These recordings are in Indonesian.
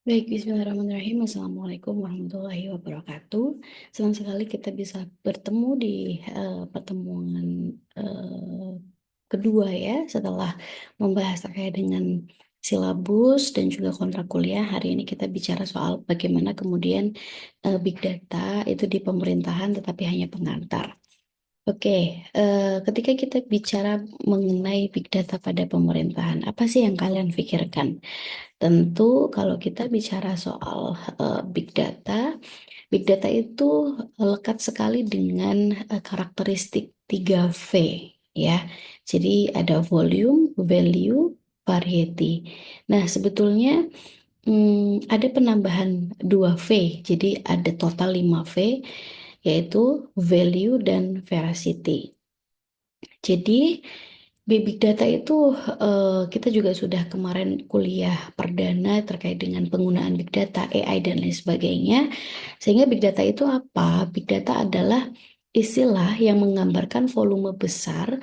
Baik, bismillahirrahmanirrahim. Assalamualaikum warahmatullahi wabarakatuh. Senang sekali kita bisa bertemu di pertemuan eh, kedua ya, setelah membahas terkait dengan silabus dan juga kontrak kuliah. Hari ini kita bicara soal bagaimana kemudian big data itu di pemerintahan tetapi hanya pengantar. Oke, ketika kita bicara mengenai big data pada pemerintahan, apa sih yang kalian pikirkan? Tentu kalau kita bicara soal big data itu lekat sekali dengan karakteristik 3V ya. Jadi ada volume, value, variety. Nah, sebetulnya ada penambahan 2V. Jadi ada total 5V yaitu value dan veracity. Jadi big data itu kita juga sudah kemarin kuliah perdana terkait dengan penggunaan big data, AI dan lain sebagainya. Sehingga big data itu apa? Big data adalah istilah yang menggambarkan volume besar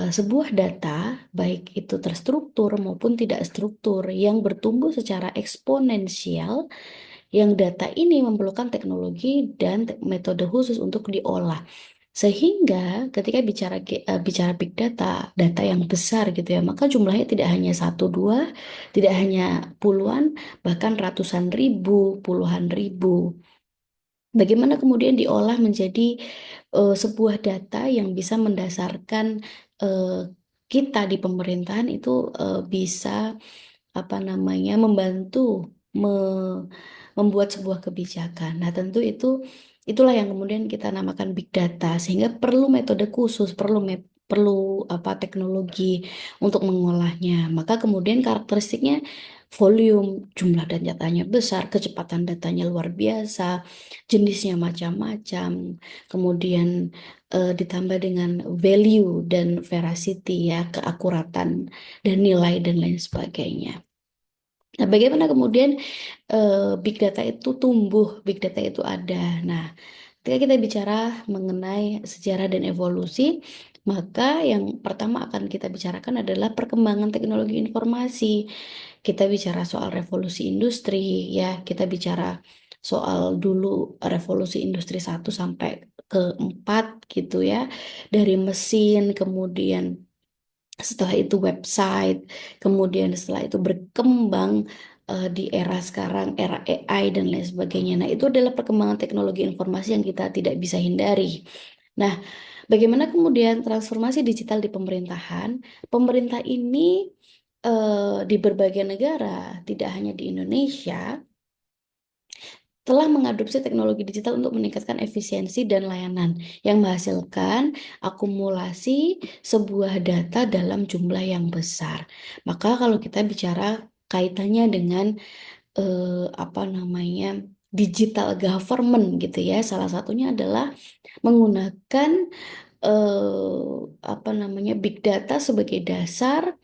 sebuah data, baik itu terstruktur maupun tidak struktur, yang bertumbuh secara eksponensial, yang data ini memerlukan teknologi dan metode khusus untuk diolah. Sehingga ketika bicara big data, data yang besar gitu ya, maka jumlahnya tidak hanya satu dua, tidak hanya puluhan, bahkan ratusan ribu, puluhan ribu. Bagaimana kemudian diolah menjadi sebuah data yang bisa mendasarkan eh, kita di pemerintahan itu bisa apa namanya membantu me- membuat sebuah kebijakan. Nah, tentu itulah yang kemudian kita namakan big data sehingga perlu metode khusus, perlu apa teknologi untuk mengolahnya. Maka kemudian karakteristiknya volume, jumlah dan datanya besar, kecepatan datanya luar biasa, jenisnya macam-macam, kemudian ditambah dengan value dan veracity ya, keakuratan dan nilai dan lain sebagainya. Nah, bagaimana kemudian big data itu tumbuh, big data itu ada. Nah, ketika kita bicara mengenai sejarah dan evolusi, maka yang pertama akan kita bicarakan adalah perkembangan teknologi informasi. Kita bicara soal revolusi industri, ya, kita bicara soal dulu revolusi industri 1 sampai ke 4 gitu ya, dari mesin, kemudian setelah itu website, kemudian setelah itu berkembang di era sekarang, era AI dan lain sebagainya. Nah, itu adalah perkembangan teknologi informasi yang kita tidak bisa hindari. Nah, bagaimana kemudian transformasi digital di pemerintahan? Pemerintah ini di berbagai negara, tidak hanya di Indonesia, telah mengadopsi teknologi digital untuk meningkatkan efisiensi dan layanan yang menghasilkan akumulasi sebuah data dalam jumlah yang besar. Maka kalau kita bicara kaitannya dengan apa namanya digital government gitu ya, salah satunya adalah menggunakan apa namanya big data sebagai dasar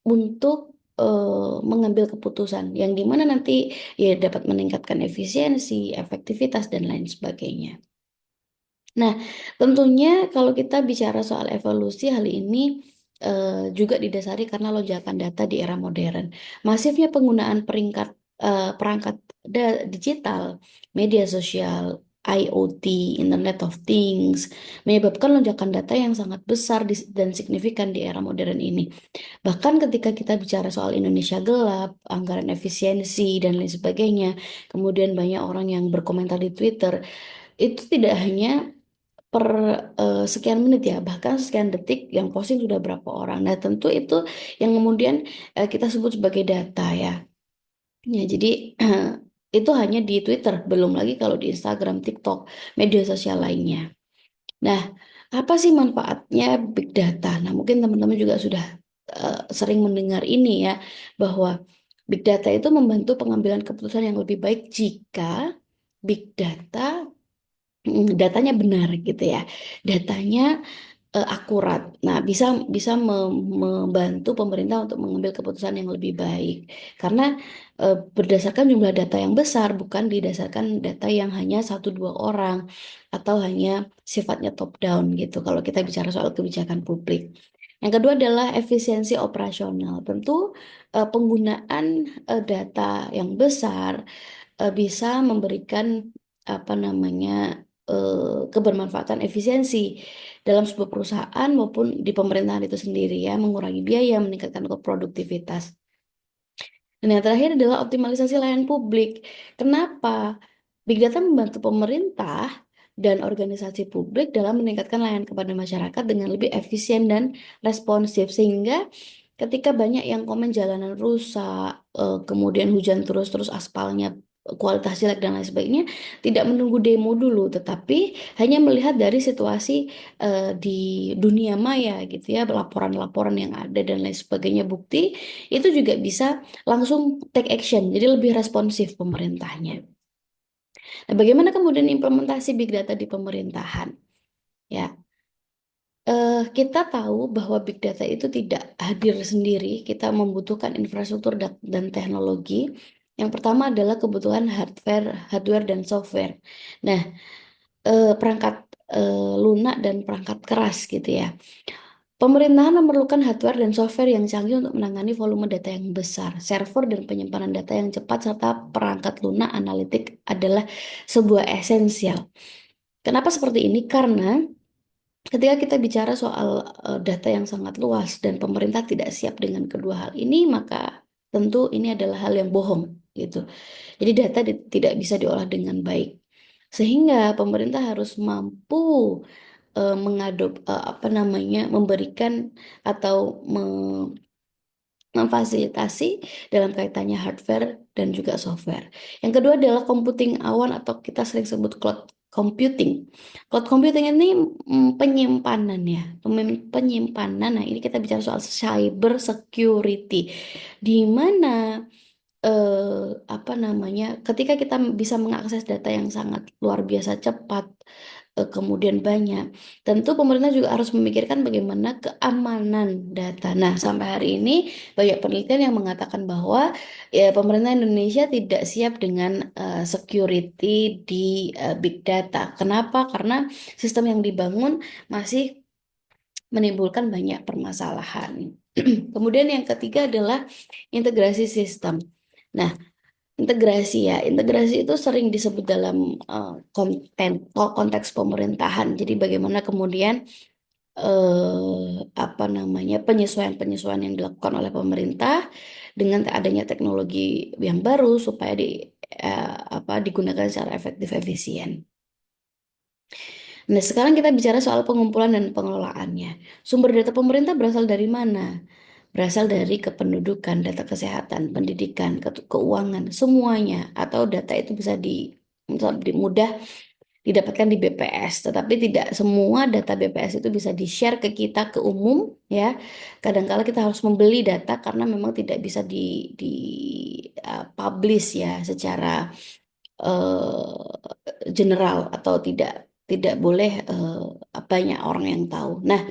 untuk mengambil keputusan yang dimana nanti ya dapat meningkatkan efisiensi, efektivitas dan lain sebagainya. Nah, tentunya kalau kita bicara soal evolusi hal ini juga didasari karena lonjakan data di era modern. Masifnya penggunaan perangkat digital, media sosial, IoT, Internet of Things, menyebabkan lonjakan data yang sangat besar dan signifikan di era modern ini. Bahkan ketika kita bicara soal Indonesia gelap, anggaran efisiensi, dan lain sebagainya, kemudian banyak orang yang berkomentar di Twitter, itu tidak hanya per sekian menit ya, bahkan sekian detik yang posting sudah berapa orang. Nah, tentu itu yang kemudian kita sebut sebagai data ya. Ya, jadi itu hanya di Twitter, belum lagi kalau di Instagram, TikTok, media sosial lainnya. Nah, apa sih manfaatnya big data? Nah, mungkin teman-teman juga sudah sering mendengar ini ya, bahwa big data itu membantu pengambilan keputusan yang lebih baik jika big data datanya benar gitu ya. Datanya akurat. Nah, bisa bisa membantu pemerintah untuk mengambil keputusan yang lebih baik. Karena berdasarkan jumlah data yang besar, bukan didasarkan data yang hanya satu dua orang atau hanya sifatnya top down gitu. Kalau kita bicara soal kebijakan publik. Yang kedua adalah efisiensi operasional. Tentu penggunaan data yang besar bisa memberikan apa namanya kebermanfaatan efisiensi dalam sebuah perusahaan maupun di pemerintahan itu sendiri ya, mengurangi biaya, meningkatkan produktivitas. Dan yang terakhir adalah optimalisasi layanan publik. Kenapa? Big Data membantu pemerintah dan organisasi publik dalam meningkatkan layanan kepada masyarakat dengan lebih efisien dan responsif. Sehingga ketika banyak yang komen jalanan rusak, kemudian hujan terus-terus aspalnya kualitas jelek dan lain sebagainya, tidak menunggu demo dulu, tetapi hanya melihat dari situasi di dunia maya gitu ya, laporan-laporan yang ada dan lain sebagainya, bukti itu juga bisa langsung take action, jadi lebih responsif pemerintahnya. Nah, bagaimana kemudian implementasi big data di pemerintahan? Ya, kita tahu bahwa big data itu tidak hadir sendiri. Kita membutuhkan infrastruktur dan teknologi. Yang pertama adalah kebutuhan hardware dan software. Nah, perangkat lunak dan perangkat keras gitu ya. Pemerintahan memerlukan hardware dan software yang canggih untuk menangani volume data yang besar. Server dan penyimpanan data yang cepat serta perangkat lunak analitik adalah sebuah esensial. Kenapa seperti ini? Karena ketika kita bicara soal data yang sangat luas dan pemerintah tidak siap dengan kedua hal ini, maka tentu ini adalah hal yang bohong gitu. Jadi data tidak bisa diolah dengan baik. Sehingga pemerintah harus mampu apa namanya, memberikan atau memfasilitasi dalam kaitannya hardware dan juga software. Yang kedua adalah computing awan atau kita sering sebut cloud computing. Cloud computing ini penyimpanan ya, penyimpanan. Nah, ini kita bicara soal cyber security, di mana apa namanya, ketika kita bisa mengakses data yang sangat luar biasa cepat, kemudian banyak, tentu pemerintah juga harus memikirkan bagaimana keamanan data. Nah, sampai hari ini banyak penelitian yang mengatakan bahwa ya, pemerintah Indonesia tidak siap dengan security di big data. Kenapa? Karena sistem yang dibangun masih menimbulkan banyak permasalahan. Kemudian yang ketiga adalah integrasi sistem. Nah, integrasi itu sering disebut dalam konteks pemerintahan. Jadi bagaimana kemudian apa namanya, penyesuaian-penyesuaian yang dilakukan oleh pemerintah dengan adanya teknologi yang baru supaya digunakan secara efektif efisien. Nah, sekarang kita bicara soal pengumpulan dan pengelolaannya. Sumber data pemerintah berasal dari mana? Berasal dari kependudukan, data kesehatan, pendidikan, keuangan, semuanya. Atau data itu bisa mudah didapatkan di BPS, tetapi tidak semua data BPS itu bisa di-share ke kita, ke umum, ya. Kadang-kala kita harus membeli data karena memang tidak bisa publish ya secara general, atau tidak boleh banyak orang yang tahu. Nah,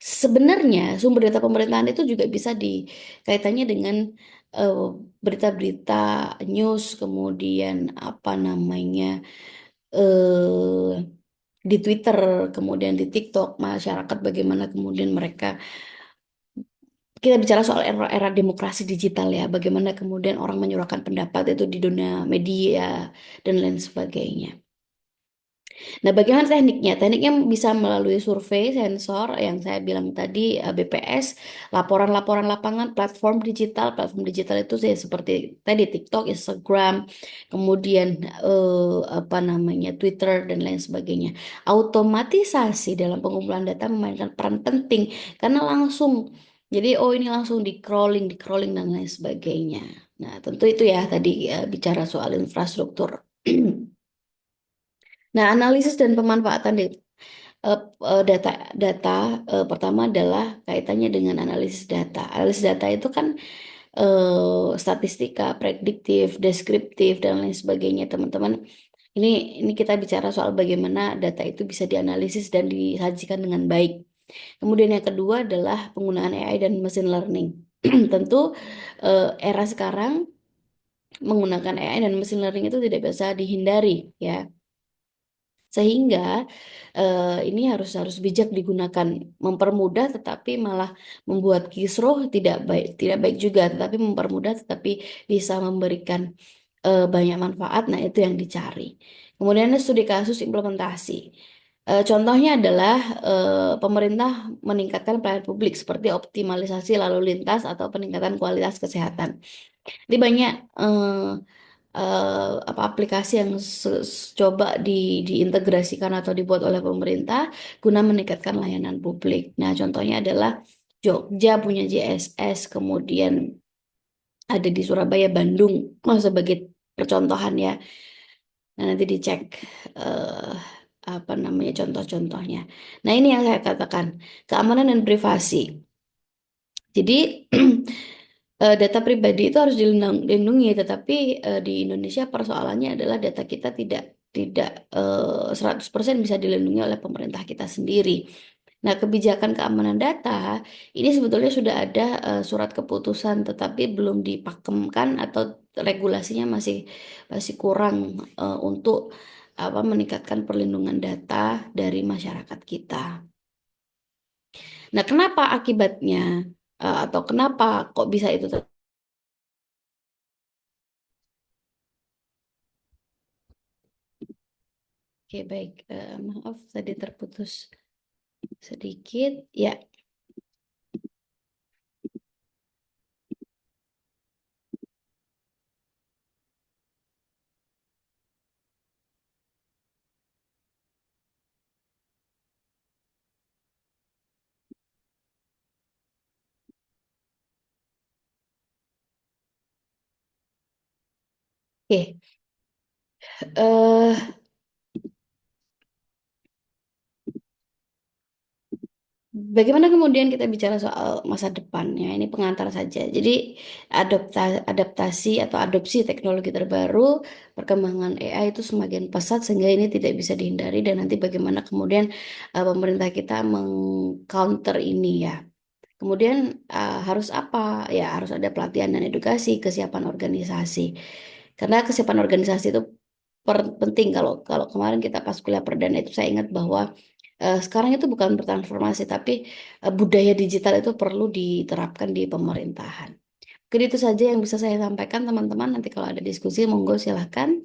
sebenarnya sumber data pemerintahan itu juga bisa dikaitannya dengan eh, berita-berita news, kemudian apa namanya, eh, di Twitter, kemudian di TikTok, masyarakat bagaimana kemudian mereka, kita bicara soal era demokrasi digital ya, bagaimana kemudian orang menyuarakan pendapat itu di dunia media dan lain sebagainya. Nah, bagaimana tekniknya? Tekniknya bisa melalui survei, sensor yang saya bilang tadi, BPS, laporan-laporan lapangan, platform digital itu saya seperti tadi TikTok, Instagram, kemudian apa namanya, Twitter dan lain sebagainya. Automatisasi dalam pengumpulan data memainkan peran penting karena langsung, jadi oh ini langsung di crawling dan lain sebagainya. Nah, tentu itu ya tadi bicara soal infrastruktur. Nah, analisis dan pemanfaatan eh, data data pertama adalah kaitannya dengan analisis data. Analisis data itu kan statistika, prediktif, deskriptif dan lain sebagainya, teman-teman. Ini ini kita bicara soal bagaimana data itu bisa dianalisis dan disajikan dengan baik. Kemudian yang kedua adalah penggunaan AI dan machine learning. Tentu era sekarang menggunakan AI dan machine learning itu tidak bisa dihindari ya. Sehingga ini harus harus bijak digunakan, mempermudah tetapi malah membuat kisruh tidak baik juga, tetapi mempermudah tetapi bisa memberikan banyak manfaat. Nah, itu yang dicari. Kemudian ada studi kasus implementasi. Contohnya adalah pemerintah meningkatkan pelayanan publik seperti optimalisasi lalu lintas atau peningkatan kualitas kesehatan. Jadi banyak apa aplikasi yang coba diintegrasikan atau dibuat oleh pemerintah guna meningkatkan layanan publik. Nah, contohnya adalah Jogja punya JSS, kemudian ada di Surabaya, Bandung, sebagai percontohan ya. Nah, nanti dicek eh, apa namanya contoh-contohnya. Nah, ini yang saya katakan, keamanan dan privasi. Jadi data pribadi itu harus dilindungi, tetapi di Indonesia persoalannya adalah data kita tidak 100% bisa dilindungi oleh pemerintah kita sendiri. Nah, kebijakan keamanan data ini sebetulnya sudah ada surat keputusan, tetapi belum dipakemkan atau regulasinya masih masih kurang untuk apa meningkatkan perlindungan data dari masyarakat kita. Nah, kenapa akibatnya atau kenapa kok bisa itu? Oke, baik. Maaf, tadi terputus sedikit. Ya, oke. eh Bagaimana kemudian kita bicara soal masa depannya? Ini pengantar saja. Jadi adaptasi atau adopsi teknologi terbaru, perkembangan AI itu semakin pesat sehingga ini tidak bisa dihindari, dan nanti bagaimana kemudian pemerintah kita mengcounter ini ya. Kemudian harus apa? Ya harus ada pelatihan dan edukasi, kesiapan organisasi. Karena kesiapan organisasi itu penting. Kalau kalau kemarin kita pas kuliah perdana itu saya ingat bahwa sekarang itu bukan bertransformasi, tapi budaya digital itu perlu diterapkan di pemerintahan. Mungkin itu saja yang bisa saya sampaikan, teman-teman. Nanti kalau ada diskusi, monggo silahkan.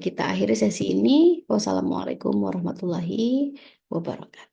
Kita akhiri sesi ini. Wassalamualaikum warahmatullahi wabarakatuh.